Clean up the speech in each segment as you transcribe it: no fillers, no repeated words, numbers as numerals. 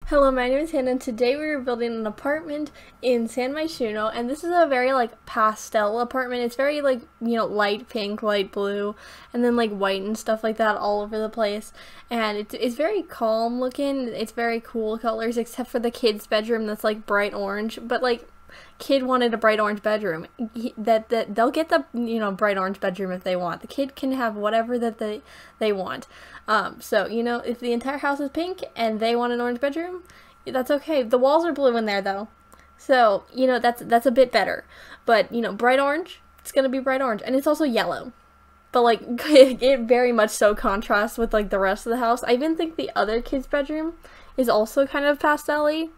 Hello, my name is Hannah, and today we are building an apartment in San Myshuno, and this is a very, pastel apartment. It's very, light pink, light blue, and then, white and stuff like that all over the place, and it's very calm looking. It's very cool colors, except for the kid's bedroom that's, bright orange, but, kid wanted a bright orange bedroom. They'll get the bright orange bedroom if they want. The kid can have whatever that they want. So if the entire house is pink and they want an orange bedroom, that's okay. The walls are blue in there though, so that's a bit better. But bright orange, it's gonna be bright orange, and it's also yellow. But it very much so contrasts with the rest of the house. I even think the other kid's bedroom is also kind of pastel-y.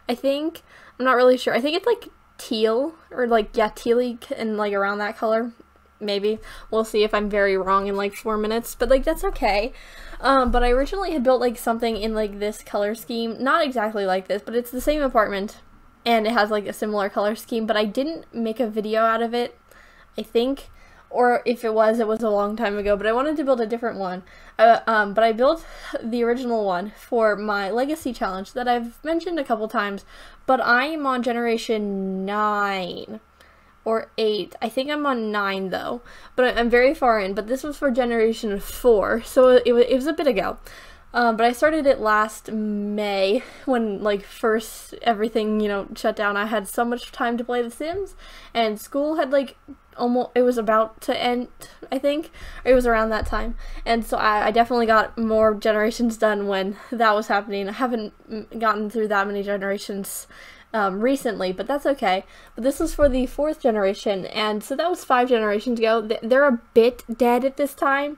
I think. I'm not really sure. I think it's teal or tealy and around that color. Maybe. We'll see if I'm very wrong in 4 minutes, but that's okay. But I originally had built something in this color scheme. Not exactly like this, but it's the same apartment and it has a similar color scheme, but I didn't make a video out of it, I think. Or if it was a long time ago, but I wanted to build a different one. But I built the original one for my legacy challenge that I've mentioned a couple times, but I'm on generation 9 or 8. I think I'm on 9 though, but I'm very far in, but this was for generation 4, so it was a bit ago. But I started it last May when first everything shut down. I had so much time to play The Sims, and school had it was about to end, I think. It was around that time, and so I definitely got more generations done when that was happening. I haven't gotten through that many generations recently, but that's okay. But this was for the 4th generation, and so that was 5 generations ago. They're a bit dead at this time,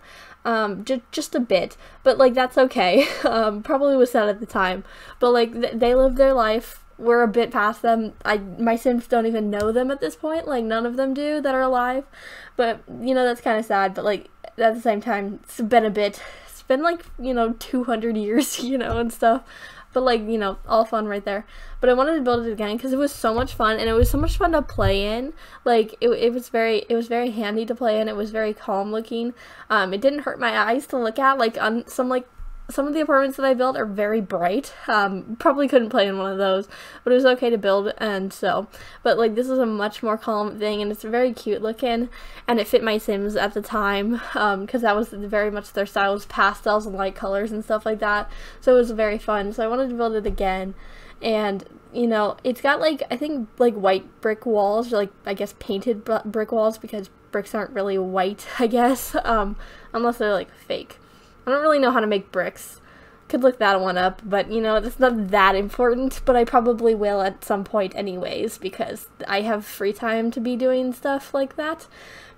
just a bit, but that's okay. Probably was sad at the time, but they lived their life. We're a bit past them. My Sims don't even know them at this point. None of them do that are alive, but that's kind of sad. But at the same time, it's been a bit. It's been 200 years, and stuff. But all fun right there. But I wanted to build it again because it was so much fun, and it was so much fun to play in. It was very handy to play in. It was very calm looking. It didn't hurt my eyes to look at. On some of the apartments that I built are very bright. Probably couldn't play in one of those, but it was okay to build. And so, but this is a much more calm thing, and it's very cute looking, and it fit my Sims at the time, because that was very much their style, was pastels and light colors and stuff like that. So it was very fun. So I wanted to build it again, and it's got I think white brick walls, or I guess painted brick walls, because bricks aren't really white, I guess, unless they're fake. I don't really know how to make bricks. Could look that one up, but it's not that important, but I probably will at some point anyways, because I have free time to be doing stuff like that.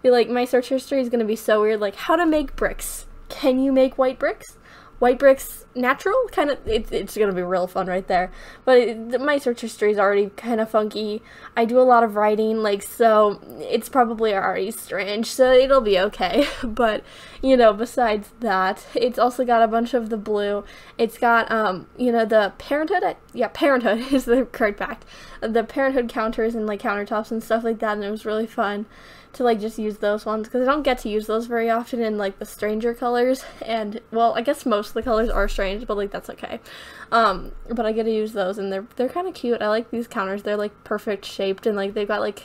My search history is going to be so weird, how to make bricks. Can you make white bricks? White bricks natural? Kind of, it's going to be real fun right there. But my search history is already kind of funky. I do a lot of writing, so it's probably already strange, so it'll be okay. But, besides that, it's also got a bunch of the blue. It's got, the Parenthood, yeah, Parenthood is the correct fact. The Parenthood counters and, countertops and stuff like that, and it was really fun to just use those ones, because I don't get to use those very often in the stranger colors, and well, I guess most of the colors are strange, but that's okay. But I get to use those, and they're kind of cute. I like these counters. They're perfect shaped, and they've got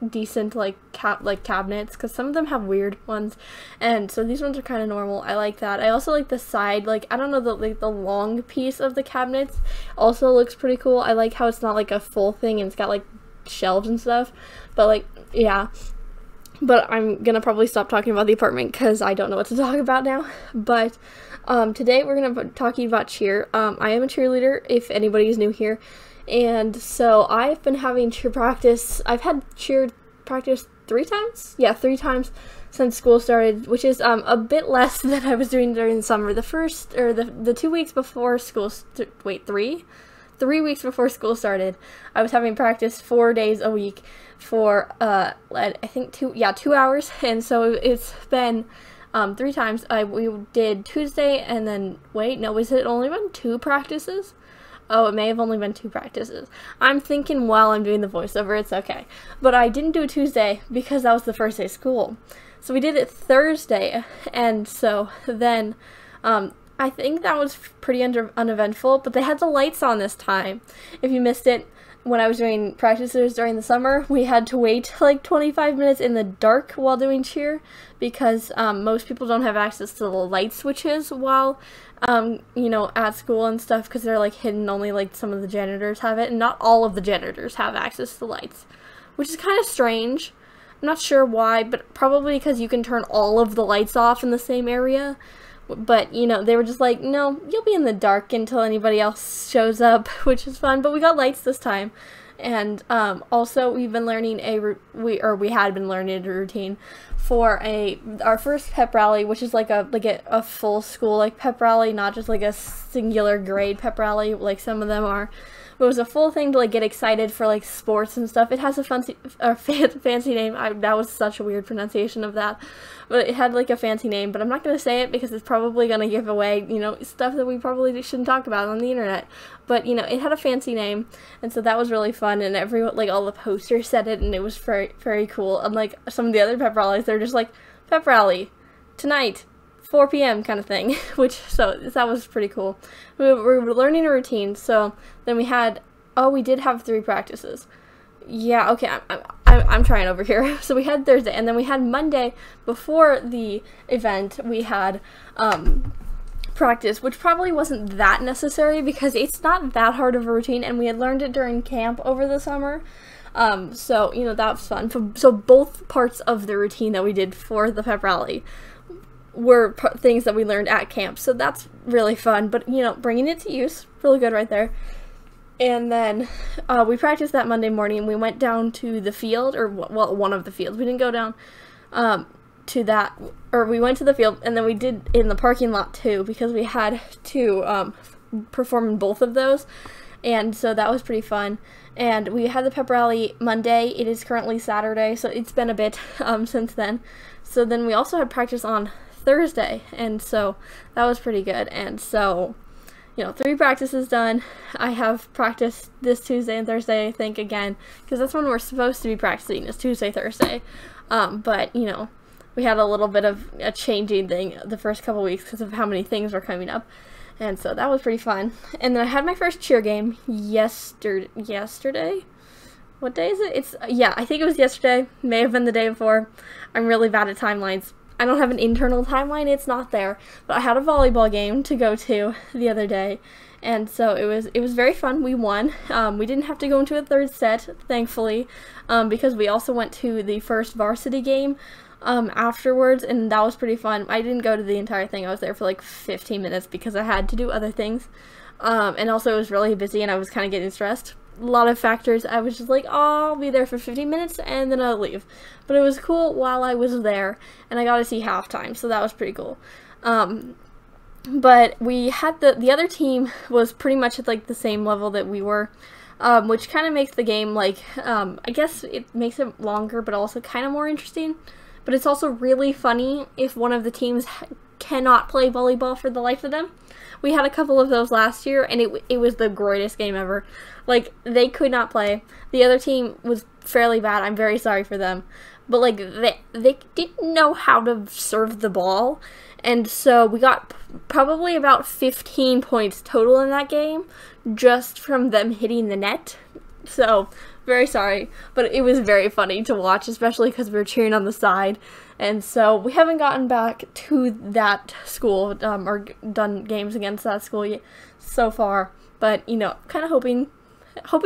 decent cabinets, because some of them have weird ones, and so these ones are kind of normal. I like that. I also like the side, I don't know, the long piece of the cabinets also looks pretty cool. I like how it's not a full thing and it's got shelves and stuff, but yeah. But I'm gonna probably stop talking about the apartment because I don't know what to talk about now. But today we're gonna be talking about cheer. I am a cheerleader, if anybody is new here, and so I've been having cheer practice. I've had cheer practice 3 times. Yeah, 3 times since school started, which is a bit less than I was doing during the summer. The 2 weeks before school. Wait, 3 weeks before school started, I was having practice 4 days a week for I think 2 hours, and so it's been 3 times. We did Tuesday, and then wait, no, was it only been 2 practices? Oh, it may have only been 2 practices. I'm thinking while I'm doing the voiceover, it's okay. But I didn't do it Tuesday because that was the first day of school. So we did it Thursday, and so then I think that was pretty uneventful, but they had the lights on this time. If you missed it, when I was doing practices during the summer, we had to wait like 25 minutes in the dark while doing cheer because most people don't have access to the light switches while, you know, at school and stuff because they're like hidden. Only like some of the janitors have it, and not all of the janitors have access to the lights, which is kind of strange. I'm not sure why, but probably because you can turn all of the lights off in the same area. But, you know, they were just like, no, you'll be in the dark until anybody else shows up, which is fun. But we got lights this time. And also, we've been learning we had been learning a routine for our first pep rally, which is like a full school like pep rally, not just like a singular grade pep rally like some of them are. It was a full thing to like get excited for like sports and stuff. It has a fancy name. That was such a weird pronunciation of that, but it had like a fancy name. But I'm not gonna say it because it's probably gonna give away, you know, stuff that we probably shouldn't talk about on the internet. But you know, it had a fancy name, and so that was really fun. And everyone, like all the posters said it, and it was very, very cool. Unlike some of the other pep rallies, they're just like pep rally tonight. 4 p.m. kind of thing, so that was pretty cool. We were learning a routine, so then we did have 3 practices. Yeah, okay, I'm trying over here. So we had Thursday, and then we had Monday before the event. We had practice, which probably wasn't that necessary because it's not that hard of a routine, and we had learned it during camp over the summer. So you know, that was fun. So both parts of the routine that we did for the pep rally were things that we learned at camp, so that's really fun. But you know, bringing it to use, really good right there. And then we practiced that Monday morning. We went down to the field, or well, one of the fields. We didn't go down to that, or we went to the field, and then we did in the parking lot too because we had to perform in both of those, and so that was pretty fun. And we had the pep rally Monday. It is currently Saturday, so it's been a bit since then. So then we also had practice on Thursday, and so that was pretty good. And so, you know, 3 practices done. I have practice this Tuesday and Thursday, I think, again, because that's when we're supposed to be practicing, is Tuesday, Thursday. But, you know, we had a little bit of a changing thing the first couple weeks because of how many things were coming up. And so that was pretty fun. And then I had my first cheer game yesterday? What day is it? Yeah, I think it was yesterday. May have been the day before. I'm really bad at timelines. I don't have an internal timeline, it's not there. But I had a volleyball game to go to the other day. And so it was very fun. We won. We didn't have to go into a 3rd set, thankfully, because we also went to the first varsity game afterwards, and that was pretty fun. I didn't go to the entire thing. I was there for like 15 minutes because I had to do other things. And also it was really busy and I was kind of getting stressed. A lot of factors. I was just like, oh, I'll be there for 15 minutes and then I'll leave. But it was cool while I was there, and I got to see halftime, so that was pretty cool. But we had the other team was pretty much at like the same level that we were, which kind of makes the game like, I guess it makes it longer, but also kind of more interesting. But it's also really funny if one of the teams cannot play volleyball for the life of them. We had a couple of those last year, and it was the greatest game ever. Like, they could not play. The other team was fairly bad. I'm very sorry for them. But, like, they didn't know how to serve the ball. And so we got probably about 15 points total in that game just from them hitting the net. So, very sorry. But it was very funny to watch, especially because we were cheering on the side. And so we haven't gotten back to that school or done games against that school yet so far. But, you know, kind of hoping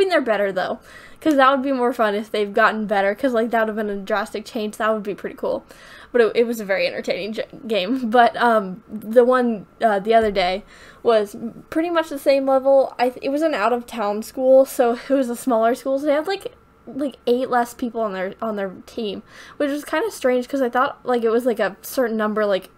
they're better, though. Because that would be more fun if they've gotten better. Because, like, that would have been a drastic change. That would be pretty cool. But it was a very entertaining game. But the one the other day was pretty much the same level. It was an out-of-town school, so it was a smaller school. So they had, like 8 less people on their team, which was kind of strange because I thought like it was like a certain number like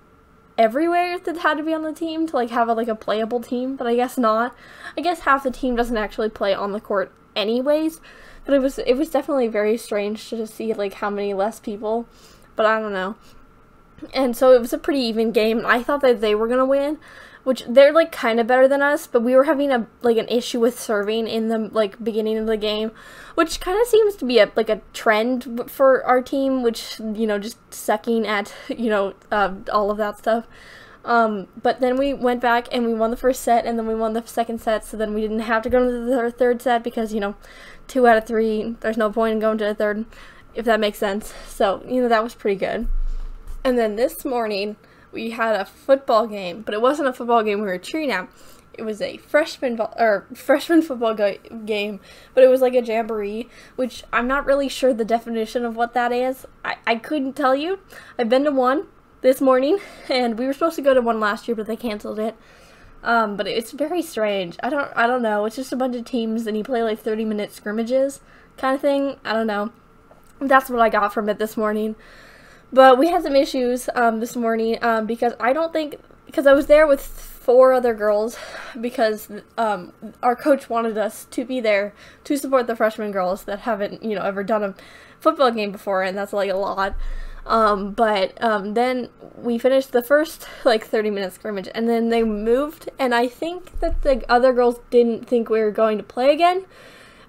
everywhere that had to be on the team to like have a playable team, but I guess not. I guess half the team doesn't actually play on the court anyways, but it was definitely very strange to see like how many less people, but I don't know. And so it was a pretty even game. I thought that they were gonna win, which they're like kind of better than us, but we were having an issue with serving in the like beginning of the game, which kind of seems to be a trend for our team, which, you know, just sucking at, you know, all of that stuff. But then we went back and we won the first set, and then we won the second set, so then we didn't have to go to the third set because, you know, 2 out of 3, there's no point in going to the third, if that makes sense. So, you know, that was pretty good. And then this morning, we had a football game, but it wasn't a football game we were cheering at. It was a freshman football game, but it was like a jamboree, which I'm not really sure the definition of what that is. I couldn't tell you. I've been to one this morning, and we were supposed to go to one last year, but they canceled it. But it's very strange. I don't know. It's just a bunch of teams, and you play like 30-minute scrimmages kind of thing. I don't know. That's what I got from it this morning. But we had some issues this morning because I was there with 4 other girls because our coach wanted us to be there to support the freshman girls that haven't, you know, ever done a football game before, and that's like a lot. Then we finished the first like 30-minute scrimmage, and then they moved, and I think that the other girls didn't think we were going to play again.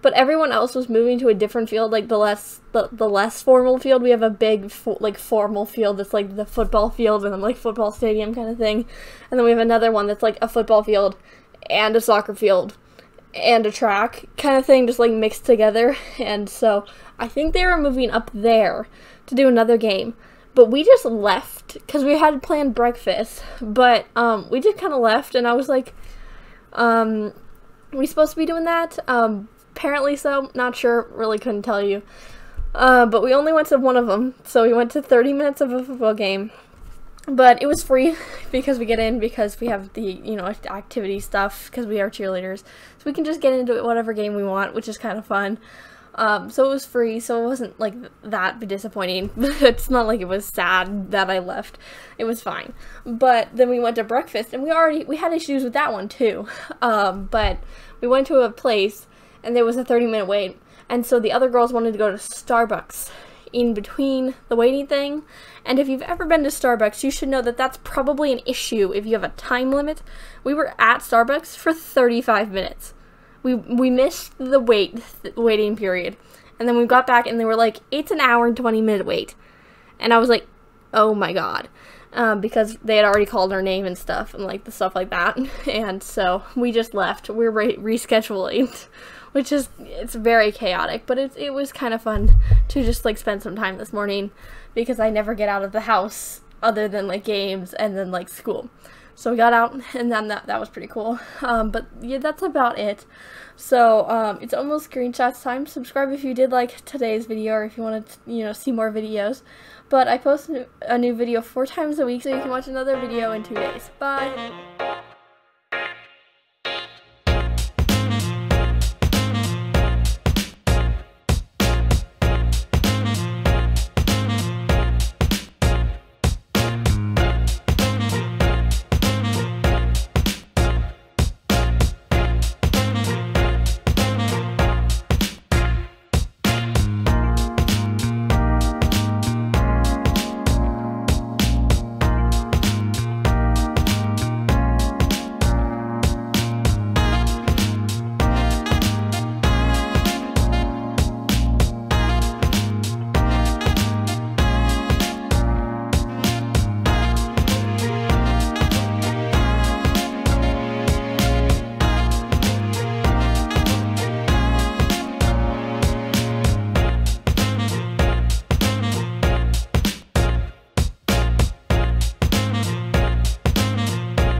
But everyone else was moving to a different field, like the less formal field. We have a big formal field that's like the football field and like football stadium kind of thing. And then we have another one that's like a football field and a soccer field and a track kind of thing, just like mixed together. And so I think they were moving up there to do another game. But we just left because we had planned breakfast. But we just kind of left, and I was like, we supposed to be doing that? Apparently so, not sure, really couldn't tell you. But we only went to one of them, so we went to 30 minutes of a football game. But it was free because we get in because we have the, you know, activity stuff because we are cheerleaders. So we can just get into whatever game we want, which is kind of fun. So it was free, so it wasn't like that disappointing. It's not like it was sad that I left. It was fine. But then we went to breakfast, and we had issues with that one too. But we went to a place, and there was a 30-minute wait, and so the other girls wanted to go to Starbucks in between the waiting thing. And if you've ever been to Starbucks, you should know that that's probably an issue if you have a time limit. We were at Starbucks for 35 minutes. We missed the waiting period, and then we got back, and they were like, it's an hour and 20-minute wait. And I was like, oh my god. Because they had already called our name and stuff, and like the stuff like that. And so we just left. We're rescheduling, which is, it's very chaotic, but it was kind of fun to just like spend some time this morning because I never get out of the house other than like games and then like school. So we got out, and then that was pretty cool. But yeah, that's about it. So it's almost screenshots time. Subscribe if you did like today's video, or if you want to, you know, see more videos. But I post a new video 4 times a week, so you can watch another video in 2 days. Bye!